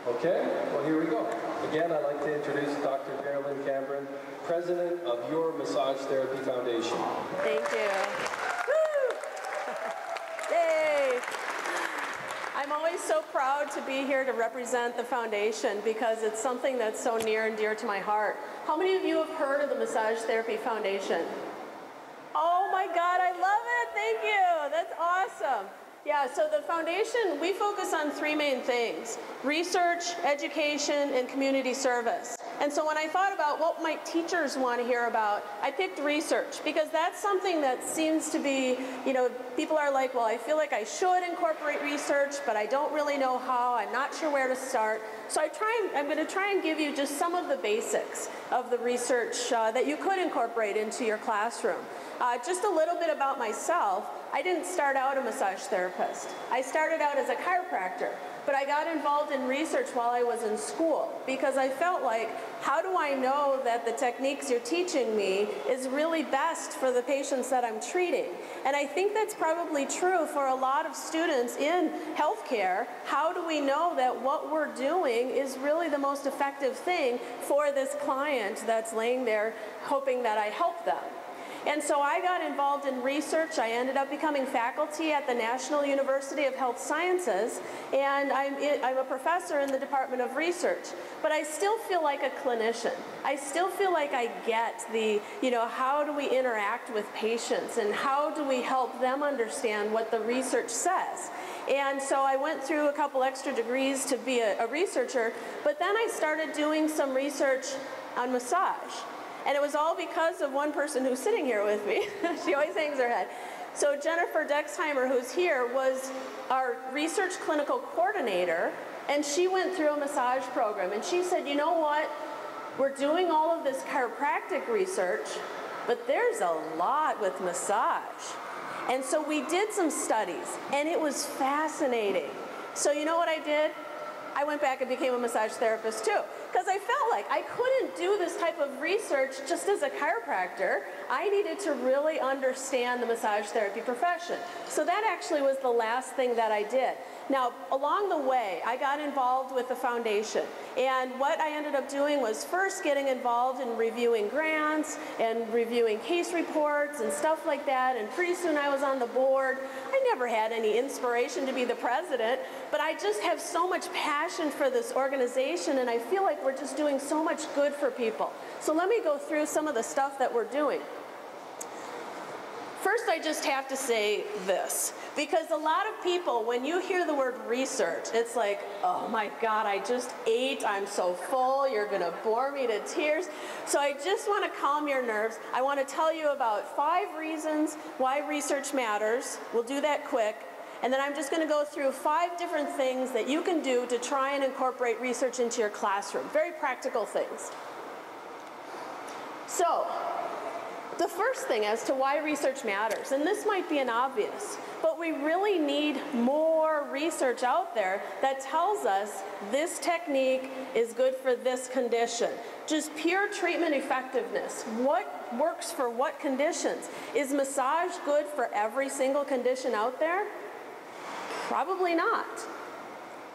Okay, well here we go. Again, I'd like to introduce Dr. Marilyn Cameron, President of your Massage Therapy Foundation. Thank you. Woo! Yay! I'm always so proud to be here to represent the foundation because it's something that's so near and dear to my heart. How many of you have heard of the Massage Therapy Foundation? Oh my God, I love it. Thank you. That's awesome. Yeah, so the foundation, we focus on three main things: research, education, and community service. And so when I thought about what might teachers want to hear about, I picked research because that's something that seems to be, you know, people are like, well, I feel like I should incorporate research, but I don't really know how. I'm not sure where to start. So I'm going to try and give you just some of the basics of the research that you could incorporate into your classroom. Just a little bit about myself. I didn't start out a massage therapist. I started out as a chiropractor, but I got involved in research while I was in school because I felt like, how do I know that the techniques you're teaching me is really best for the patients that I'm treating? And I think that's probably true for a lot of students in healthcare. How do we know that what we're doing is really the most effective thing for this client that's laying there hoping that I help them? And so I got involved in research. I ended up becoming faculty at the National University of Health Sciences, and I'm a professor in the Department of Research. But I still feel like a clinician. I still feel like I get the, you know, how do we interact with patients and how do we help them understand what the research says? And so I went through a couple extra degrees to be a researcher, but then I started doing some research on massage. And it was all because of one person who's sitting here with me. She always hangs her head. So Jennifer Dexheimer, who's here, was our research clinical coordinator, and she went through a massage program. And she said, you know what? We're doing all of this chiropractic research, but there's a lot with massage. And so we did some studies, and it was fascinating. So you know what I did? I went back and became a massage therapist too, because I felt like I couldn't do this type of research just as a chiropractor. I needed to really understand the massage therapy profession. So that actually was the last thing that I did. Now, along the way, I got involved with the foundation. And what I ended up doing was first getting involved in reviewing grants and reviewing case reports and stuff like that. And pretty soon I was on the board. I never had any inspiration to be the president, but I just have so much passion for this organization, and I feel like we're just doing so much good for people. So let me go through some of the stuff that we're doing. First, I just have to say this, because a lot of people, when you hear the word research, it's like, oh my God, I just ate, I'm so full, you're gonna bore me to tears. So I just wanna calm your nerves. I wanna tell you about 5 reasons why research matters. We'll do that quick. And then I'm just gonna go through 5 different things that you can do to try and incorporate research into your classroom. Very practical things. So, the first thing as to why research matters, and this might be an obvious, but we really need more research out there that tells us this technique is good for this condition. Just pure treatment effectiveness. What works for what conditions? Is massage good for every single condition out there? Probably not.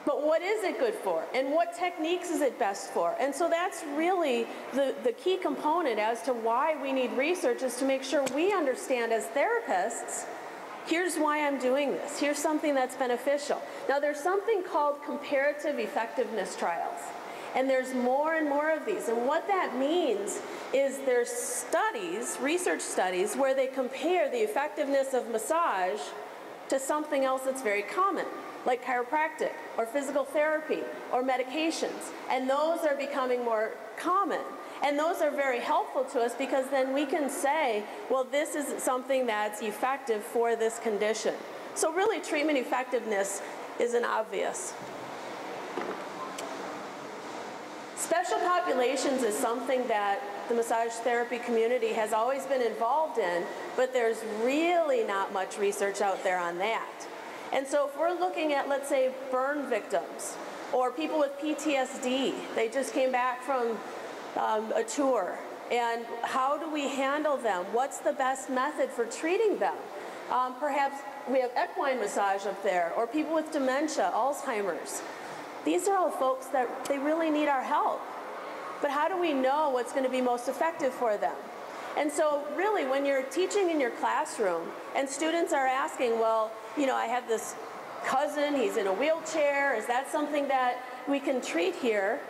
But what is it good for? And what techniques is it best for? And so that's really the key component as to why we need research, is to make sure we understand as therapists, here's why I'm doing this. Here's something that's beneficial. Now there's something called comparative effectiveness trials. And there's more and more of these. And what that means is there's studies, research studies, where they compare the effectiveness of massage to something else that's very common, like chiropractic or physical therapy or medications. And those are becoming more common. And those are very helpful to us because then we can say, well, this is something that's effective for this condition. So really, treatment effectiveness is an obvious. Special populations is something that the massage therapy community has always been involved in, but there's really not much research out there on that. And so if we're looking at, let's say, burn victims or people with PTSD, they just came back from a tour, and how do we handle them? What's the best method for treating them? Perhaps we have equine massage up there, or people with dementia, Alzheimer's. These are all folks that they really need our help. But how do we know what's going to be most effective for them? And so really, when you're teaching in your classroom and students are asking, well, I have this cousin, he's in a wheelchair, is that something that we can treat here?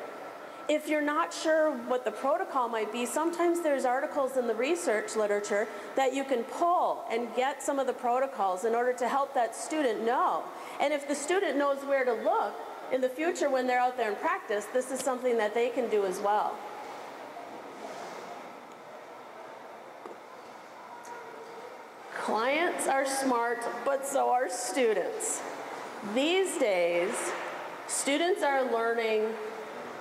If you're not sure what the protocol might be, sometimes there's articles in the research literature that you can pull and get some of the protocols in order to help that student know. And if the student knows where to look, in the future when they're out there in practice, this is something that they can do as well. Clients are smart, but so are students. These days, students are learning,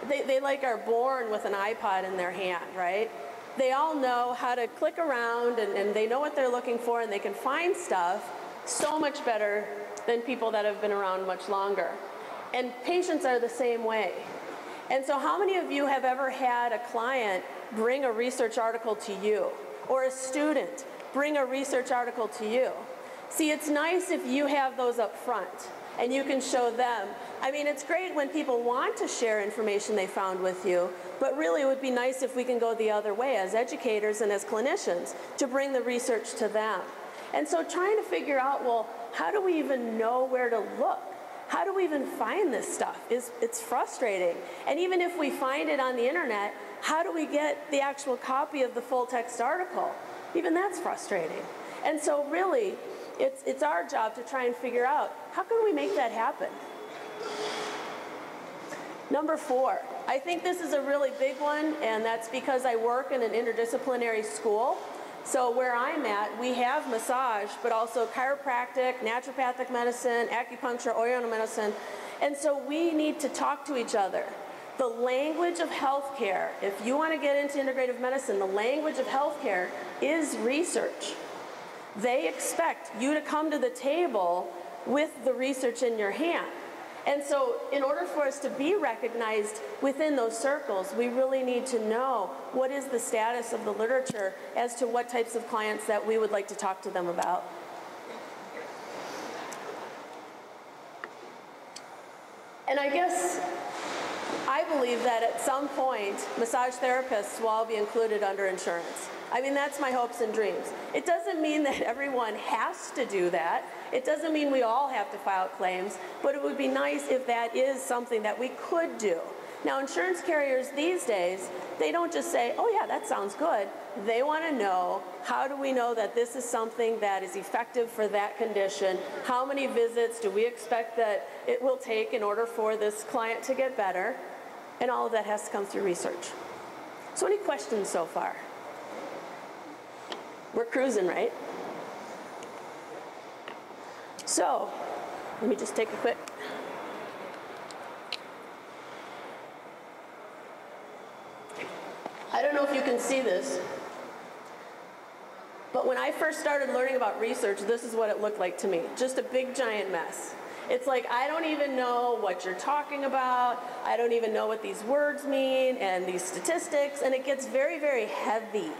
they like are born with an iPod in their hand, right? They all know how to click around and they know what they're looking for and they can find stuff so much better than people that have been around much longer. And patients are the same way. And so how many of you have ever had a client bring a research article to you, or a student bring a research article to you? See, it's nice if you have those up front and you can show them. I mean, it's great when people want to share information they found with you, but really it would be nice if we can go the other way as educators and as clinicians to bring the research to them. And so trying to figure out, well, how do we even know where to look? How do we even find this stuff? It's frustrating. And even if we find it on the internet, how do we get the actual copy of the full text article? Even that's frustrating. And so really, it's our job to try and figure out, how can we make that happen? Number 4, I think this is a really big one, and that's because I work in an interdisciplinary school. So where I'm at, we have massage, but also chiropractic, naturopathic medicine, acupuncture, Oriental medicine. And so we need to talk to each other. The language of healthcare, if you want to get into integrative medicine, the language of healthcare is research. They expect you to come to the table with the research in your hand. And so in order for us to be recognized within those circles, we really need to know what is the status of the literature as to what types of clients that we would like to talk to them about. And I guess I believe that at some point, massage therapists will all be included under insurance. I mean, that's my hopes and dreams. It doesn't mean that everyone has to do that. It doesn't mean we all have to file claims, but it would be nice if that is something that we could do. Now, insurance carriers these days, they don't just say, oh yeah, that sounds good. They want to know, how do we know that this is something that is effective for that condition? How many visits do we expect that it will take in order for this client to get better? And all of that has to come through research. So any questions so far? We're cruising, right? So, let me just take a quick. I don't know if you can see this, but when I first started learning about research, this is what it looked like to me. Just a big giant mess. It's like, I don't even know what you're talking about. I don't even know what these words mean and these statistics, and it gets very, very heavy.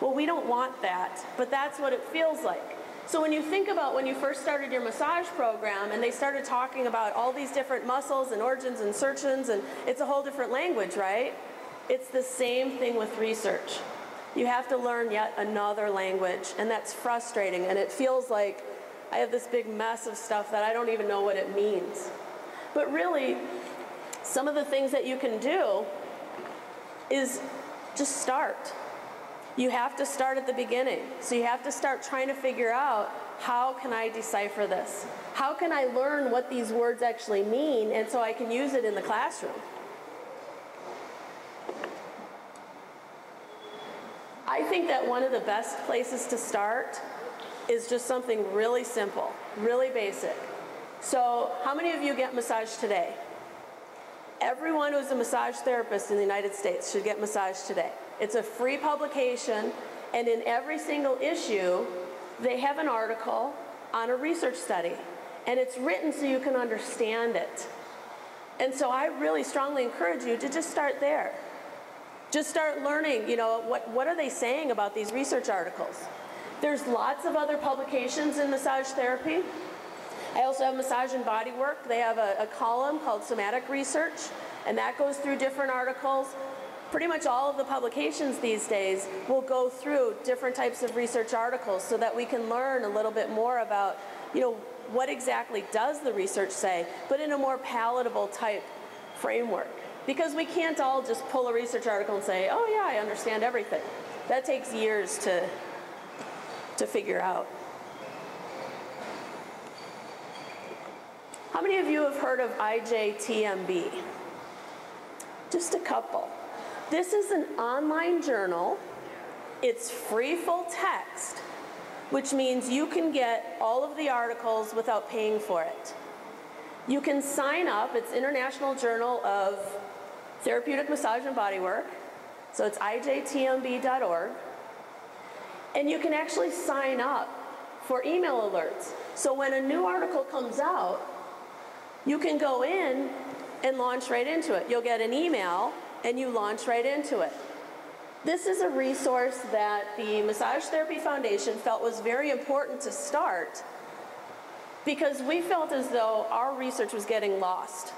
Well, we don't want that, but that's what it feels like. So when you think about when you first started your massage program and they started talking about all these different muscles and origins and insertions, and it's a whole different language, right? It's the same thing with research. You have to learn yet another language, and that's frustrating, and it feels like I have this big mess of stuff that I don't even know what it means. But really, some of the things that you can do is just start. You have to start at the beginning. So you have to start trying to figure out, how can I decipher this? How can I learn what these words actually mean, and so I can use it in the classroom? I think that one of the best places to start is just something really simple, really basic. So how many of you get massage today? Everyone who's a massage therapist in the United States should get massage today. It's a free publication, and in every single issue, they have an article on a research study, and it's written so you can understand it. And so I really strongly encourage you to just start there. Just start learning, what are they saying about these research articles? There's lots of other publications in massage therapy. I also have Massage and Body Work. They have a column called Somatic Research, and that goes through different articles. Pretty much all of the publications these days will go through different types of research articles so that we can learn a little bit more about, what exactly does the research say, but in a more palatable type framework. Because we can't all just pull a research article and say, oh yeah, I understand everything. That takes years to figure out. How many of you have heard of IJTMB? Just a couple. This is an online journal. It's free full text, which means you can get all of the articles without paying for it. You can sign up. It's International Journal of Therapeutic Massage and Bodywork. So it's ijtmb.org. And you can actually sign up for email alerts. So when a new article comes out, you can go in and launch right into it. You'll get an email and you launch right into it. This is a resource that the Massage Therapy Foundation felt was very important to start because we felt as though our research was getting lost.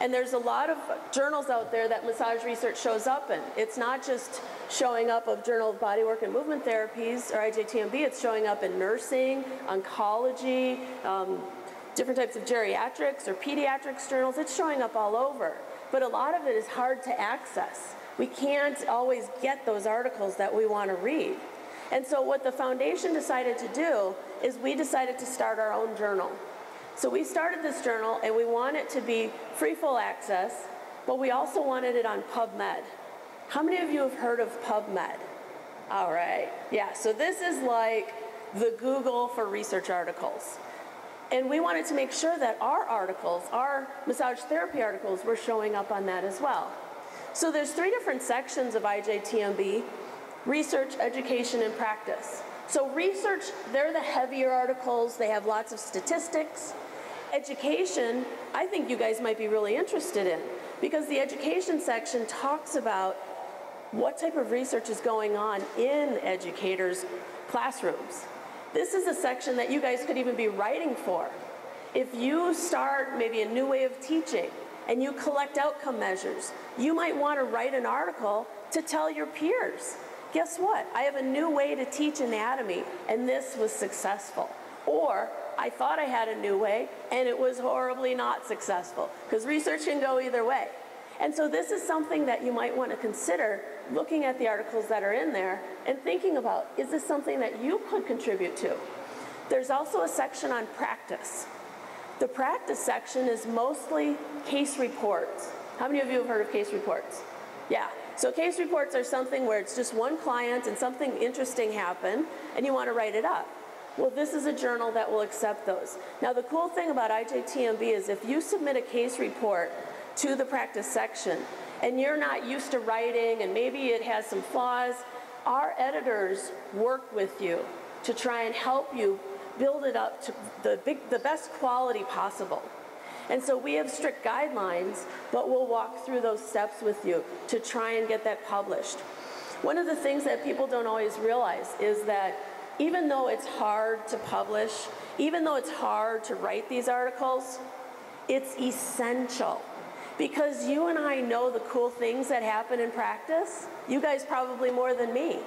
And there's a lot of journals out there that massage research shows up in. It's not just showing up of Journal of Bodywork and Movement Therapies, or IJTMB, it's showing up in nursing, oncology, different types of geriatrics or pediatrics journals. It's showing up all over. But a lot of it is hard to access. We can't always get those articles that we want to read. And so what the foundation decided to do is we decided to start our own journal. So we started this journal and we want it to be free full access, but we also wanted it on PubMed. How many of you have heard of PubMed? All right, yeah, so this is like the Google for research articles. And we wanted to make sure that our articles, our massage therapy articles, were showing up on that as well. So there's 3 different sections of IJTMB: research, education, and practice. So research, they're the heavier articles. They have lots of statistics. Education, I think you guys might be really interested in, because the education section talks about what type of research is going on in educators' classrooms. This is a section that you guys could even be writing for. If you start maybe a new way of teaching and you collect outcome measures, you might want to write an article to tell your peers, guess what? I have a new way to teach anatomy and this was successful. Or I thought I had a new way and it was horribly not successful, because research can go either way. And so this is something that you might want to consider looking at the articles that are in there and thinking about, is this something that you could contribute to? There's also a section on practice. The practice section is mostly case reports. How many of you have heard of case reports? Yeah, so case reports are something where it's just one client and something interesting happened and you want to write it up. Well, this is a journal that will accept those. Now, the cool thing about IJTMB is if you submit a case report to the practice section and you're not used to writing and maybe it has some flaws, our editors work with you to try and help you build it up to the best quality possible. And so we have strict guidelines, but we'll walk through those steps with you to try and get that published. One of the things that people don't always realize is that even though it's hard to publish, even though it's hard to write these articles, it's essential. Because you and I know the cool things that happen in practice, you guys probably more than me.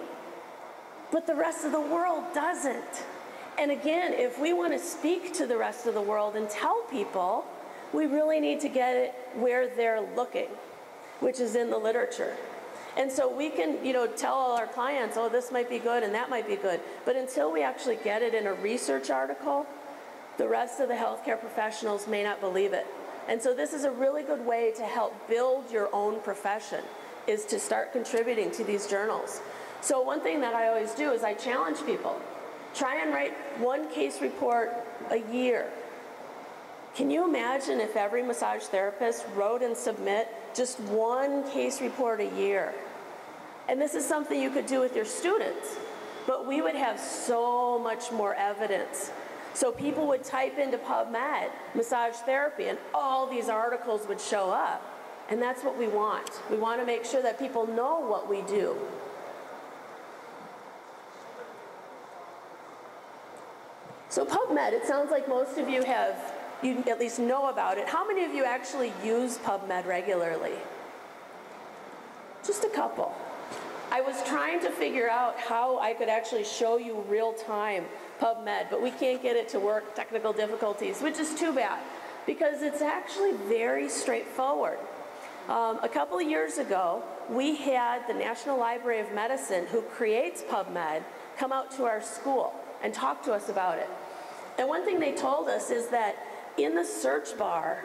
But the rest of the world doesn't. And again, if we want to speak to the rest of the world and tell people, we really need to get it where they're looking, which is in the literature. And so we can, tell all our clients, oh, this might be good and that might be good. But until we actually get it in a research article, the rest of the healthcare professionals may not believe it. And so this is a really good way to help build your own profession, is to start contributing to these journals. So one thing that I always do is I challenge people. Try and write one case report a year. Can you imagine if every massage therapist wrote and submit just one case report a year? And this is something you could do with your students, but we would have so much more evidence. So people would type into PubMed, massage therapy, and all these articles would show up. And that's what we want. We want to make sure that people know what we do. So PubMed, it sounds like most of you you at least know about it. How many of you actually use PubMed regularly? Just a couple. I was trying to figure out how I could actually show you real-time PubMed, but we can't get it to work, technical difficulties, which is too bad, because it's actually very straightforward. A couple of years ago, we had the National Library of Medicine, who creates PubMed, come out to our school and talk to us about it. And one thing they told us is that in the search bar,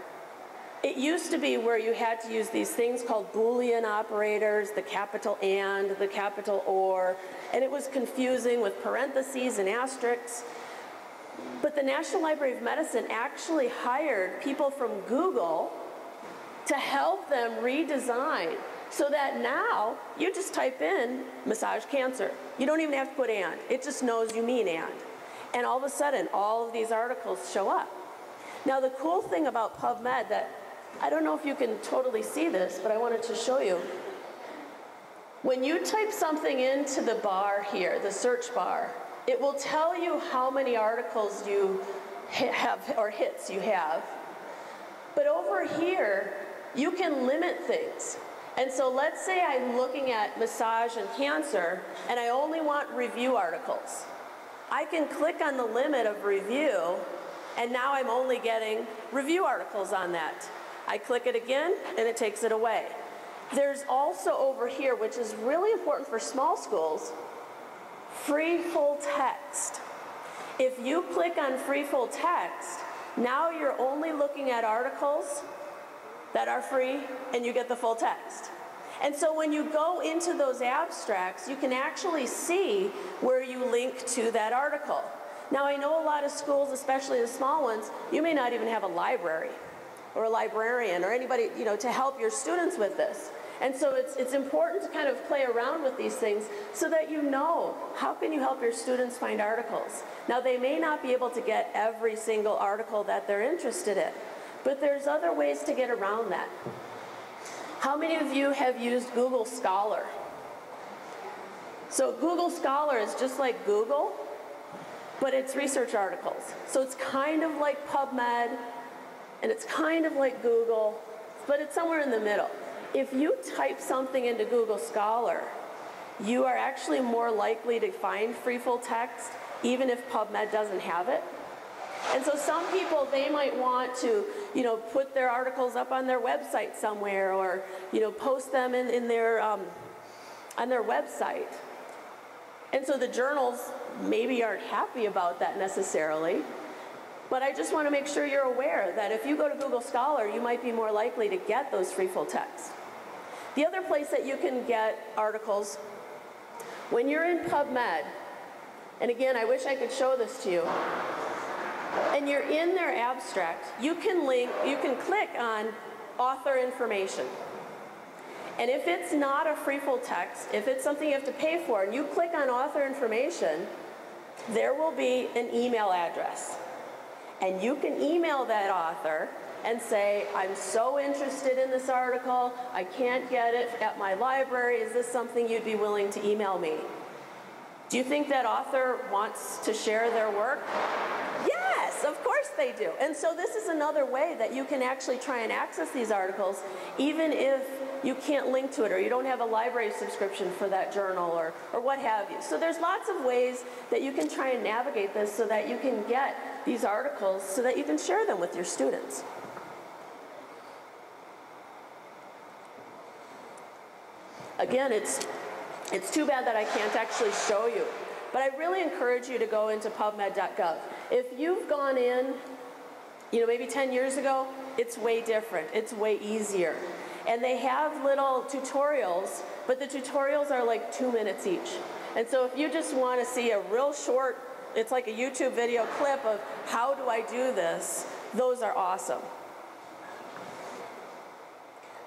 it used to be where you had to use these things called Boolean operators, the capital and, the capital or, and it was confusing with parentheses and asterisks. But the National Library of Medicine actually hired people from Google to help them redesign so that now you just type in massage cancer. You don't even have to put and. It just knows you mean and. And all of a sudden, all of these articles show up. Now, the cool thing about PubMed that, I don't know if you can totally see this, but I wanted to show you. When you type something into the bar here, the search bar, it will tell you how many articles you have, or hits you have. But over here, you can limit things. And so let's say I'm looking at massage and cancer, and I only want review articles. I can click on the limit of review, and now I'm only getting review articles on that. I click it again, and it takes it away. There's also over here, which is really important for small schools, free full text. If you click on free full text, now you're only looking at articles that are free, and you get the full text. And so when you go into those abstracts, you can actually see where you link to that article. Now, I know a lot of schools, especially the small ones, you may not even have a library or a librarian or anybody, to help your students with this. And so it's important to kind of play around with these things so that you know how can you help your students find articles. Now, they may not be able to get every single article that they're interested in, but there's other ways to get around that. How many of you have used Google Scholar? So Google Scholar is just like Google, but it's research articles. So it's kind of like PubMed, and it's kind of like Google, but it's somewhere in the middle. If you type something into Google Scholar, you are actually more likely to find free full text, even if PubMed doesn't have it. And so some people, they might want to, put their articles up on their website somewhere, or, post them in their, on their website. And so the journals maybe aren't happy about that necessarily. But I just want to make sure you're aware that if you go to Google Scholar, you might be more likely to get those free full text. The other place that you can get articles, when you're in PubMed, and again, I wish I could show this to you, and you're in their abstract, you can click on author information. And if it's not a free full text, if it's something you have to pay for, and you click on author information, there will be an email address. And you can email that author and say, I'm so interested in this article, I can't get it at my library, is this something you'd be willing to email me? Do you think that author wants to share their work? Yes, of course they do. And so this is another way that you can actually try and access these articles, even if you can't link to it, or you don't have a library subscription for that journal, or what have you. So there's lots of ways that you can try and navigate this so that you can get these articles so that you can share them with your students. Again, it's too bad that I can't actually show you, but I really encourage you to go into pubmed.gov. If you've gone in, maybe 10 years ago, it's way different. It's way easier. And they have little tutorials, but the tutorials are like 2 minutes each. And so if you just want to see a real short, it's like a YouTube video clip of how do I do this, those are awesome.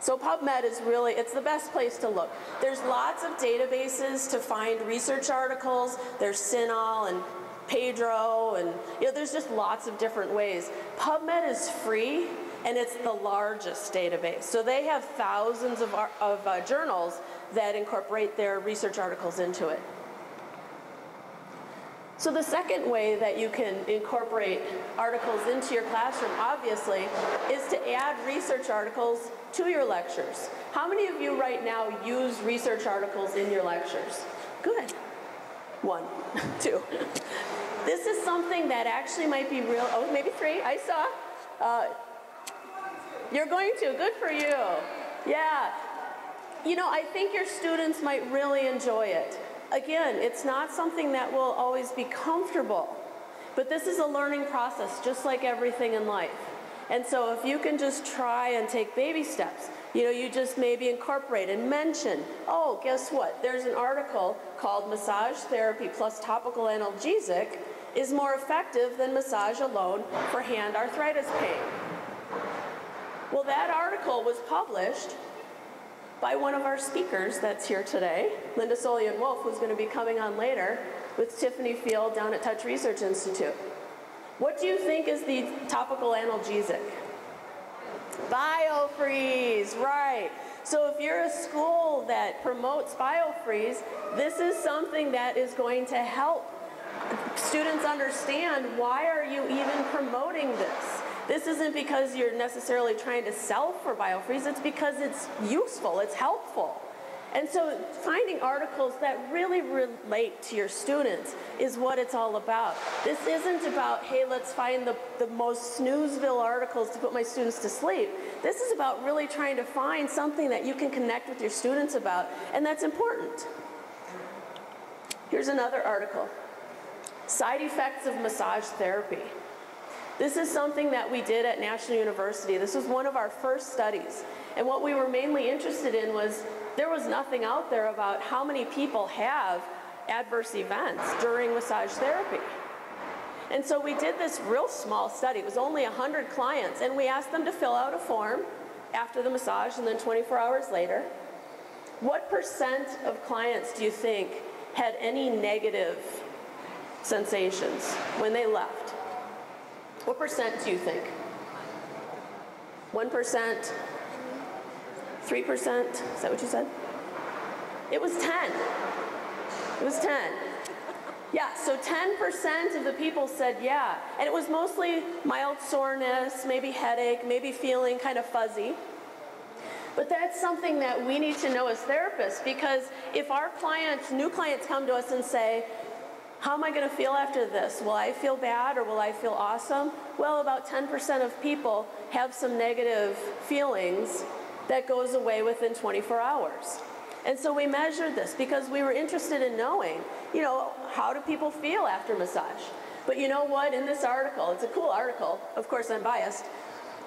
So PubMed is really, it's the best place to look. There's lots of databases to find research articles. There's CINAHL and Pedro, and there's just lots of different ways. PubMed is free, and it's the largest database. So they have thousands of journals that incorporate their research articles into it. So the second way that you can incorporate articles into your classroom, obviously, is to add research articles to your lectures. How many of you right now use research articles in your lectures? Good. 1, 2. This is something that actually might be real. Oh, maybe 3, I saw. You're going to, good for you. Yeah. You know, I think your students might really enjoy it. Again, it's not something that will always be comfortable, but this is a learning process, just like everything in life. And so if you can just try and take baby steps, you know, you just maybe incorporate and mention, oh, guess what? There's an article called Massage Therapy plus Topical Analgesic is more effective than massage alone for hand arthritis pain. Well, that article was published by one of our speakers that's here today, Linda Solian-Wolf, who's going to be coming on later with Tiffany Field down at Touch Research Institute. What do you think is the topical analgesic? BioFreeze, right. So if you're a school that promotes BioFreeze, this is something that is going to help students understand, why are you even promoting this? This isn't because you're necessarily trying to sell for BioFreeze, it's because it's useful, it's helpful. And so finding articles that really relate to your students is what it's all about. This isn't about, hey, let's find the most snoozeville articles to put my students to sleep. This is about really trying to find something that you can connect with your students about, and that's important. Here's another article. Side effects of massage therapy. This is something that we did at National University. This was one of our first studies. And what we were mainly interested in was there was nothing out there about how many people have adverse events during massage therapy. And so we did this real small study. It was only 100 clients, and we asked them to fill out a form after the massage and then 24 hours later. What percent of clients do you think had any negative sensations when they left? What percent do you think? 1%? 3%? Is that what you said? It was 10. It was 10. Yeah, so 10% of the people said yeah. And it was mostly mild soreness, maybe headache, maybe feeling kind of fuzzy. But that's something that we need to know as therapists, because if our clients, new clients come to us and say, how am I going to feel after this? Will I feel bad or will I feel awesome? Well, about 10% of people have some negative feelings that goes away within 24 hours. And so we measured this because we were interested in knowing, you know, how do people feel after massage? But you know what? In this article, it's a cool article. Of course, I'm biased.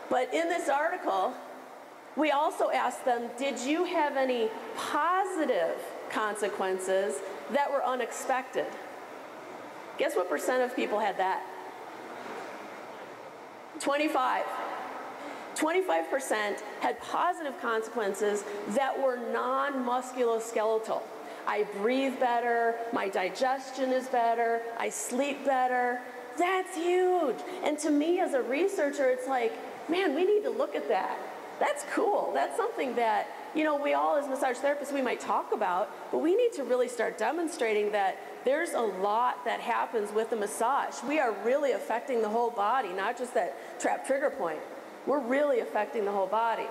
But in this article, we also asked them, did you have any positive consequences that were unexpected? Guess what percent of people had that? 25. 25% had positive consequences that were non-musculoskeletal. I breathe better, my digestion is better, I sleep better. That's huge. And to me as a researcher, it's like, man, we need to look at that. That's cool. That's something that, you know, we all as massage therapists, we might talk about, but we need to really start demonstrating that there's a lot that happens with the massage. We are really affecting the whole body, not just that trap trigger point. We're really affecting the whole body.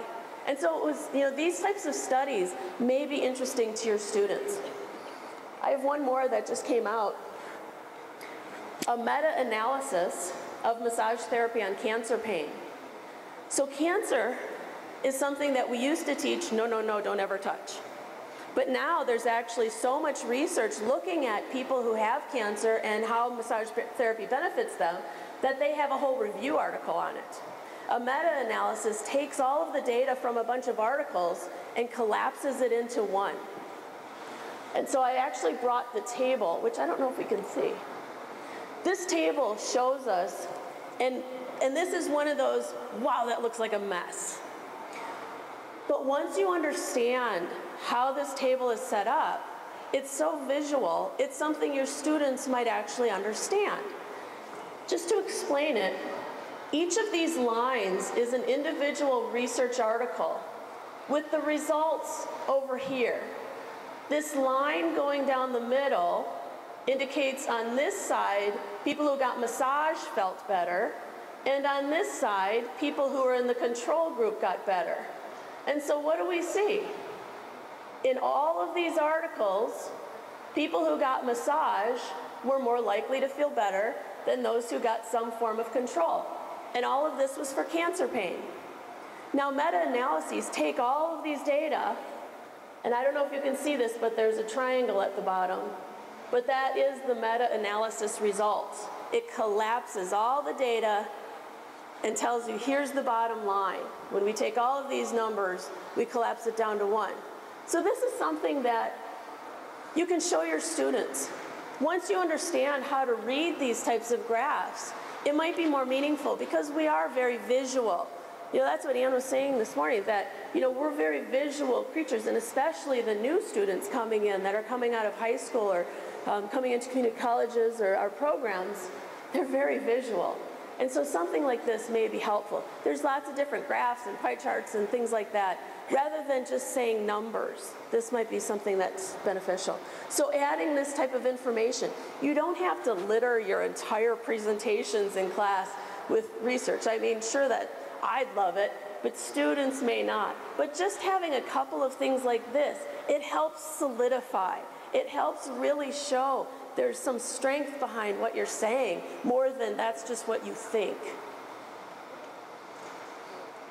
And so it was, you know, these types of studies may be interesting to your students. I have one more that just came out. A meta-analysis of massage therapy on cancer pain. So cancer is something that we used to teach, no, no, no, don't ever touch. But now there's actually so much research looking at people who have cancer and how massage therapy benefits them that they have a whole review article on it. A meta-analysis takes all of the data from a bunch of articles and collapses it into one. And so I actually brought the table, which I don't know if we can see. This table shows us, and this is one of those, wow, that looks like a mess. But once you understand how this table is set up, it's so visual, it's something your students might actually understand. Just to explain it, each of these lines is an individual research article with the results over here. This line going down the middle indicates on this side, people who got massage felt better, and on this side, people who were in the control group got better. And so what do we see? In all of these articles, people who got massage were more likely to feel better than those who got some form of control. And all of this was for cancer pain. Now, meta-analyses take all of these data, and I don't know if you can see this, but there's a triangle at the bottom, but that is the meta-analysis results. It collapses all the data and tells you, here's the bottom line. When we take all of these numbers, we collapse it down to 1. So this is something that you can show your students. Once you understand how to read these types of graphs, it might be more meaningful because we are very visual. You know, that's what Ann was saying this morning, that, you know, we're very visual creatures, and especially the new students coming in that are coming out of high school or coming into community colleges or our programs, they're very visual. And so something like this may be helpful. There's lots of different graphs and pie charts and things like that. Rather than just saying numbers, this might be something that's beneficial. So adding this type of information, you don't have to litter your entire presentations in class with research. I mean, sure that I'd love it, but students may not. But just having a couple of things like this, it helps solidify. It helps really show there's some strength behind what you're saying, more than that's just what you think.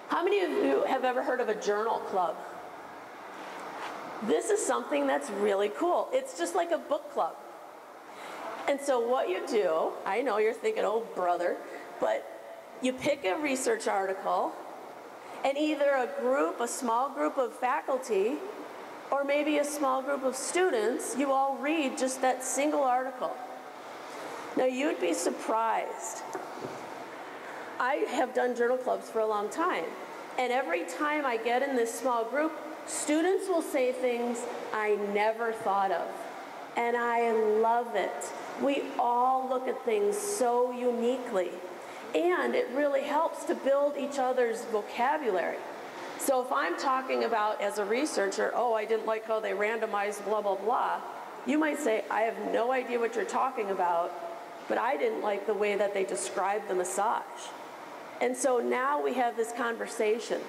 How many of you have ever heard of a journal club? This is something that's really cool. It's just like a book club. And so what you do, I know you're thinking, oh brother, but you pick a research article, and either a small group of faculty, or maybe a small group of students, you all read just that single article. Now you'd be surprised. I have done journal clubs for a long time, and every time I get in this small group, students will say things I never thought of, and I love it. We all look at things so uniquely, and it really helps to build each other's vocabulary. So if I'm talking about, as a researcher, oh, I didn't like how they randomized blah, blah, blah, you might say, I have no idea what you're talking about, but I didn't like the way that they described the massage. And so now we have this conversation.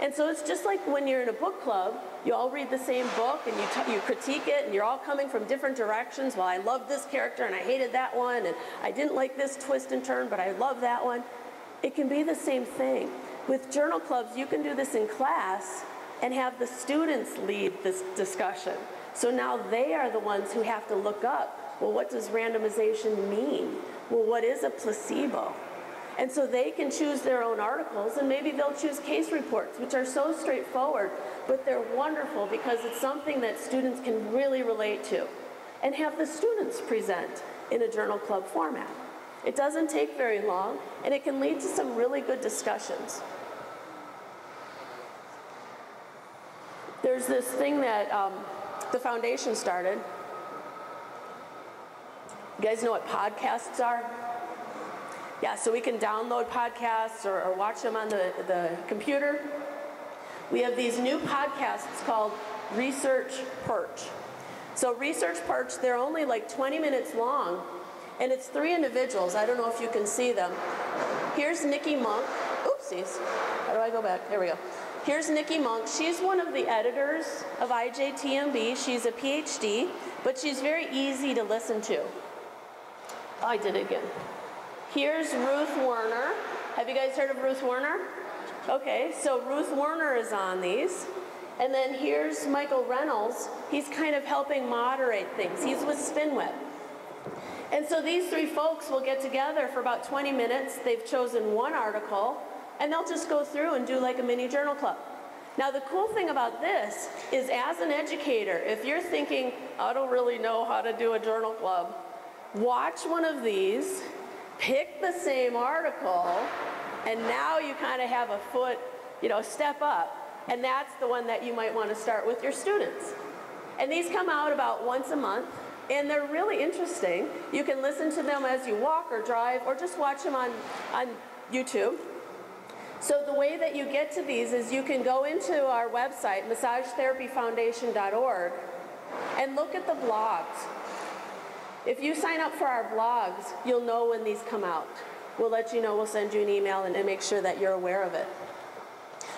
And so it's just like when you're in a book club, you all read the same book and you critique it, and you're all coming from different directions. Well, I love this character and I hated that one, and I didn't like this twist and turn, but I love that one. It can be the same thing. With journal clubs, you can do this in class and have the students lead this discussion. So now they are the ones who have to look up, well, what does randomization mean? Well, what is a placebo? And so they can choose their own articles, and maybe they'll choose case reports, which are so straightforward, but they're wonderful because it's something that students can really relate to, and have the students present in a journal club format. It doesn't take very long, and it can lead to some really good discussions. There's this thing that the foundation started. You guys know what podcasts are? Yeah, so we can download podcasts or watch them on the computer. We have these new podcasts called Research Perch. So Research Perch, they're only like 20 minutes long, and it's 3 individuals. I don't know if you can see them. Here's Nikki Monk. Oopsies. How do I go back? There we go. Here's Nikki Monk. She's one of the editors of IJTMB. She's a PhD, but she's very easy to listen to. Oh, I did it again. Here's Ruth Werner. Have you guys heard of Ruth Werner? Okay, so Ruth Werner is on these. And then here's Michael Reynolds. He's kind of helping moderate things. He's with SpinWeb. And so these 3 folks will get together for about 20 minutes. They've chosen one article, and they'll just go through and do like a mini journal club. Now the cool thing about this is, as an educator, if you're thinking, I don't really know how to do a journal club, watch one of these, pick the same article, and now you kind of have a foot, step up. And that's the one that you might want to start with your students. And these come out about once a month, and they're really interesting. You can listen to them as you walk or drive, or just watch them on YouTube. So the way that you get to these is you can go into our website, massagetherapyfoundation.org, and look at the blogs. If you sign up for our blogs, you'll know when these come out. We'll let you know, we'll send you an email and make sure that you're aware of it.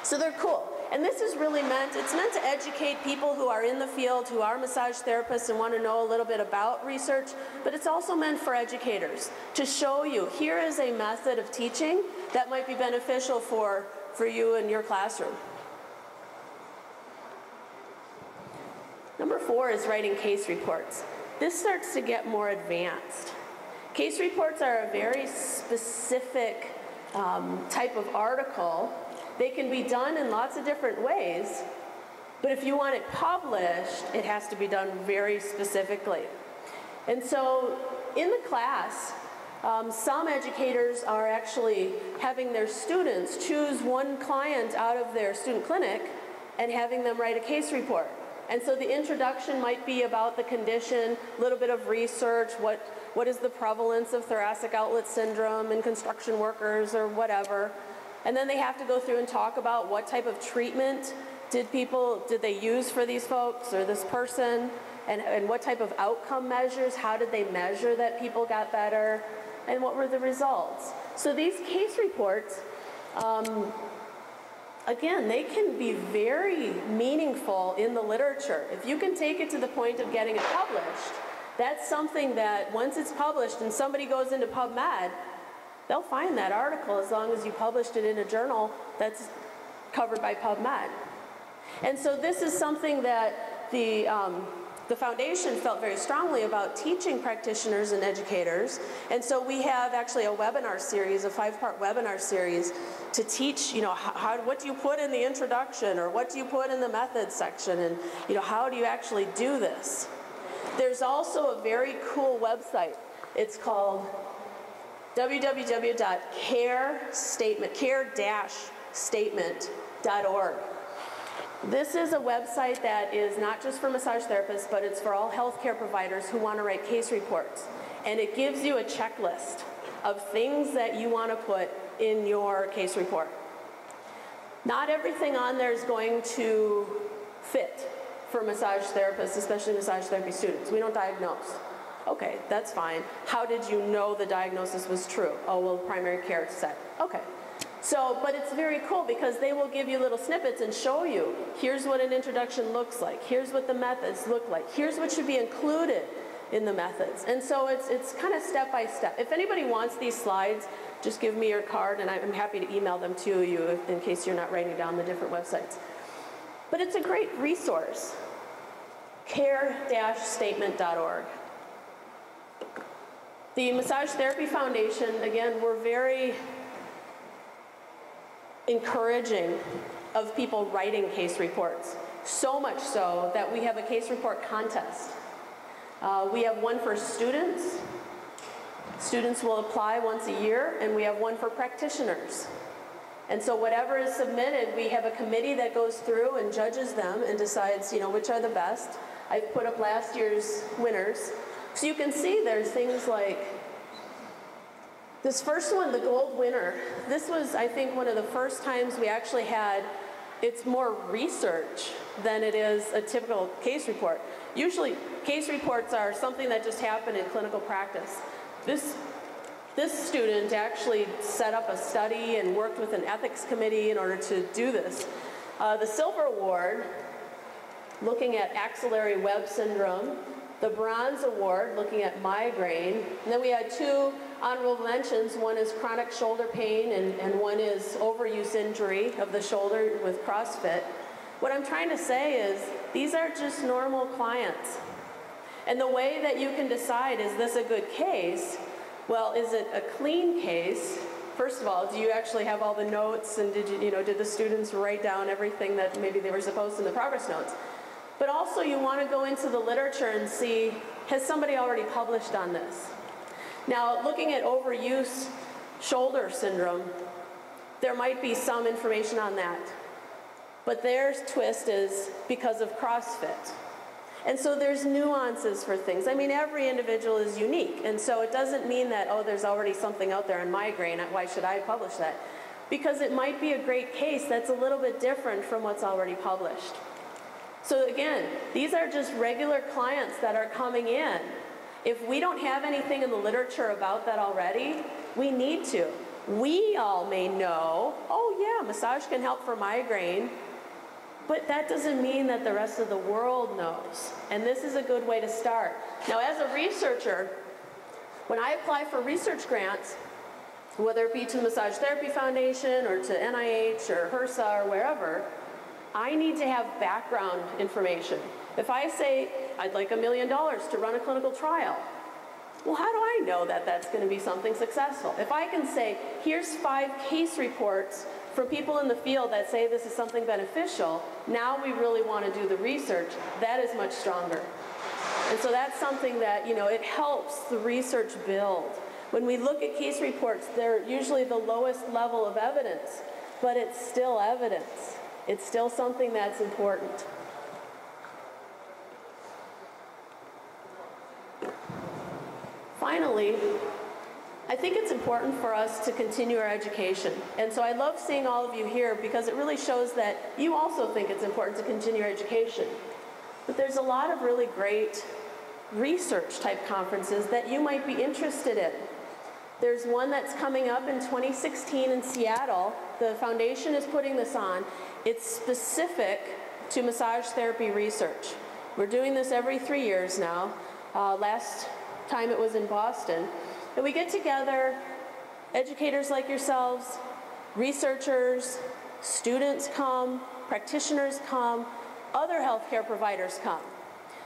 So they're cool. And this is really it's meant to educate people who are in the field, who are massage therapists and want to know a little bit about research, but it's also meant for educators to show you, here is a method of teaching that might be beneficial for you in your classroom. Number 4 is writing case reports. This starts to get more advanced. Case reports are a very specific type of article. They can be done in lots of different ways, but if you want it published, it has to be done very specifically. And so in the class, some educators are actually having their students choose one client out of their student clinic and having them write a case report. And so the introduction might be about the condition, a little bit of research, what is the prevalence of thoracic outlet syndrome in construction workers or whatever. And then they have to go through and talk about what type of treatment did they use for these folks or this person, and what type of outcome measures, how did they measure that people got better, and what were the results. So these case reports, again, they can be very meaningful in the literature. If you can take it to the point of getting it published, that's something that once it's published and somebody goes into PubMed, they'll find that article as long as you published it in a journal that's covered by PubMed. And so this is something that the foundation felt very strongly about teaching practitioners and educators. And so we have actually a webinar series, a 5-part webinar series to teach, what do you put in the introduction, or what do you put in the methods section, and how do you actually do this? There's also a very cool website. It's called www.care-statement.org. This is a website that is not just for massage therapists, but it's for all healthcare providers who want to write case reports. And it gives you a checklist of things that you want to put in your case report. Not everything on there is going to fit for massage therapists, especially massage therapy students. We don't diagnose. Okay, that's fine. How did you know the diagnosis was true? Oh, well, primary care said. Okay. So, but it's very cool because they will give you little snippets and show you, here's what an introduction looks like, here's what the methods look like, here's what should be included in the methods. And so it's kind of step by step. If anybody wants these slides, just give me your card and I'm happy to email them to you in case you're not writing down the different websites. But it's a great resource. Care-statement.org. The Massage Therapy Foundation, again, we're very encouraging of people writing case reports. So much so that we have a case report contest. We have one for students. Students will apply once a year, and we have one for practitioners. And so whatever is submitted, we have a committee that goes through and judges them and decides, which are the best. I've put up last year's winners. So you can see there's things like this first one, the gold winner. This was, I think, one of the first times we actually had, it's more research than it is a typical case report. Usually, case reports are something that just happened in clinical practice. This student actually set up a study and worked with an ethics committee in order to do this. The silver award, looking at axillary web syndrome. The bronze award, looking at migraine. And then we had 2 honorable mentions. One is chronic shoulder pain, and one is overuse injury of the shoulder with CrossFit. What I'm trying to say is these are just normal clients. And the way that you can decide, is this a good case? Well, is it a clean case? First of all, do you actually have all the notes, and did the students write down everything that maybe they were supposed to in the progress notes? But also you want to go into the literature and see, has somebody already published on this? Now, looking at overuse shoulder syndrome, there might be some information on that. But their twist is because of CrossFit. And so there's nuances for things. I mean, every individual is unique. And so it doesn't mean that, oh, there's already something out there on migraine, why should I publish that? Because it might be a great case that's a little bit different from what's already published. So again, these are just regular clients that are coming in. If we don't have anything in the literature about that already, we need to. We all may know, oh yeah, massage can help for migraine, but that doesn't mean that the rest of the world knows. And this is a good way to start. Now, as a researcher, when I apply for research grants, whether it be to the Massage Therapy Foundation or to NIH or HRSA or wherever, I need to have background information. If I say, I'd like $1 million to run a clinical trial, well, how do I know that that's going to be something successful? If I can say, here's 5 case reports from people in the field that say this is something beneficial, now we really want to do the research, that is much stronger. And so that's something that, it helps the research build. When we look at case reports, they're usually the lowest level of evidence, but it's still evidence. It's still something that's important. Finally, I think it's important for us to continue our education. And so I love seeing all of you here because it really shows that you also think it's important to continue your education. But there's a lot of really great research type conferences that you might be interested in. There's one that's coming up in 2016 in Seattle. The foundation is putting this on. It's specific to massage therapy research. We're doing this every 3 years now. Last time it was in Boston. And we get together, educators like yourselves, researchers, students come, practitioners come, other healthcare providers come.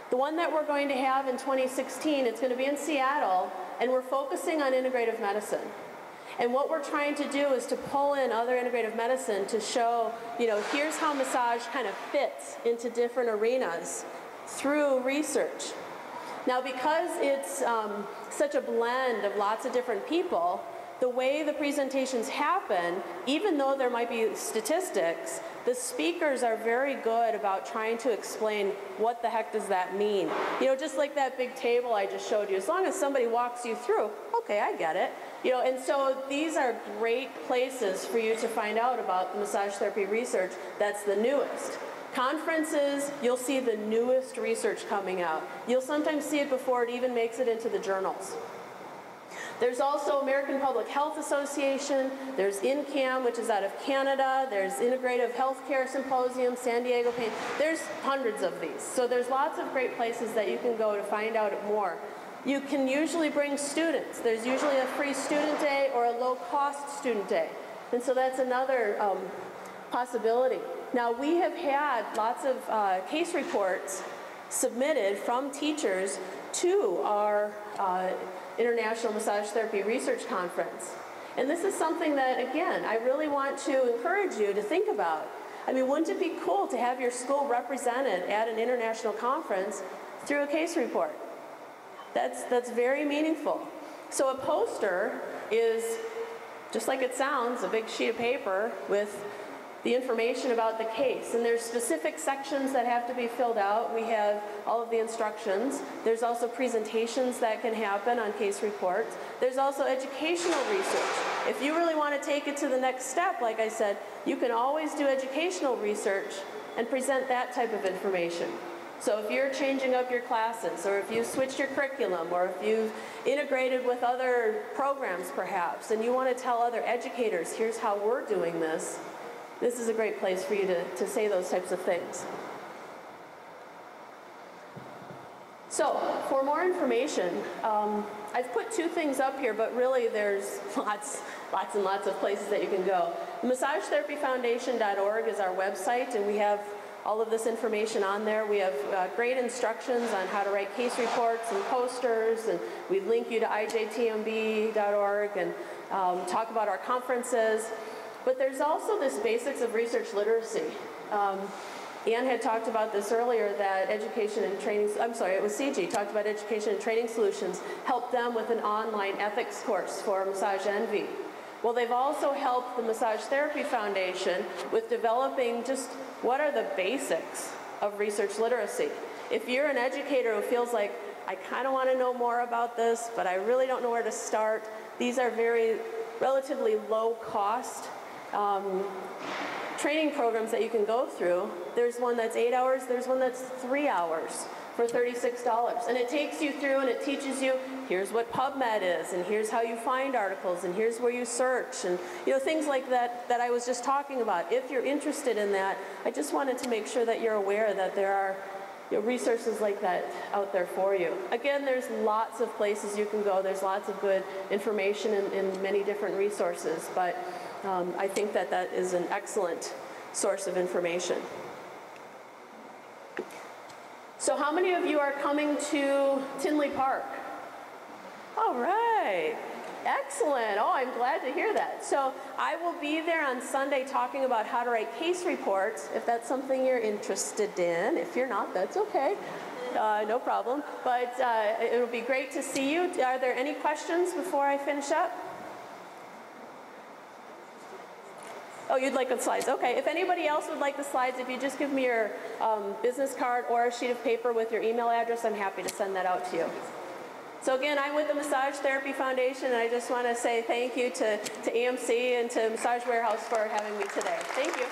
The one that we're going to have in 2016, it's going to be in Seattle, and we're focusing on integrative medicine. And what we're trying to do is to pull in other integrative medicine to show, here's how massage kind of fits into different arenas through research. Now, because it's such a blend of lots of different people, the way the presentations happen, even though there might be statistics, the speakers are very good about trying to explain what the heck does that mean. Just like that big table I just showed you, as long as somebody walks you through, okay, I get it. And so these are great places for you to find out about the massage therapy research that's the newest. Conferences, you'll see the newest research coming out. You'll sometimes see it before it even makes it into the journals. There's also American Public Health Association, there's INCAM, which is out of Canada, there's Integrative Healthcare Symposium, San Diego Pain, there's hundreds of these. So there's lots of great places that you can go to find out more. You can usually bring students. There's usually a free student day or a low-cost student day. And so that's another possibility. Now, we have had lots of case reports submitted from teachers to our International Massage Therapy Research Conference. And this is something that, again, I really want to encourage you to think about. I mean, wouldn't it be cool to have your school represented at an international conference through a case report? That's very meaningful. So a poster is, just like it sounds, a big sheet of paper with the information about the case. And there's specific sections that have to be filled out. We have all of the instructions. There's also presentations that can happen on case reports. There's also educational research. If you really want to take it to the next step, like I said, you can always do educational research and present that type of information. So if you're changing up your classes, or if you switched your curriculum, or if you've integrated with other programs perhaps, and you want to tell other educators, here's how we're doing this, this is a great place for you to say those types of things. So, for more information, I've put 2 things up here, but really there's lots and lots of places that you can go. MassageTherapyFoundation.org is our website, and we have all of this information on there. We have great instructions on how to write case reports and posters, and we link you to ijtmb.org and talk about our conferences. But there's also this basics of research literacy. Ann had talked about this earlier, that education and training, it was CG, talked about education and training solutions, helped them with an online ethics course for Massage Envy. Well, they've also helped the Massage Therapy Foundation with developing just what are the basics of research literacy. If you're an educator who feels like, I kind of want to know more about this, but I really don't know where to start, these are very relatively low cost training programs that you can go through. There's one that's 8 hours, there's one that's 3 hours for $36. And it takes you through and it teaches you, here's what PubMed is, and here's how you find articles, and here's where you search, and things like that that I was just talking about. If you're interested in that, I just wanted to make sure that you're aware that there are resources like that out there for you. Again, there's lots of places you can go. There's lots of good information in many different resources, but I think that that is an excellent source of information. So how many of you are coming to Tinley Park? All right. Excellent. Oh, I'm glad to hear that. So I will be there on Sunday talking about how to write case reports, if that's something you're interested in. If you're not, that's okay. No problem. But it'll be great to see you. Are there any questions before I finish up? Oh, you'd like the slides. Okay. If anybody else would like the slides, if you just give me your business card or a sheet of paper with your email address, I'm happy to send that out to you. So again, I'm with the Massage Therapy Foundation, and I just want to say thank you to AMC and to Massage Warehouse for having me today. Thank you.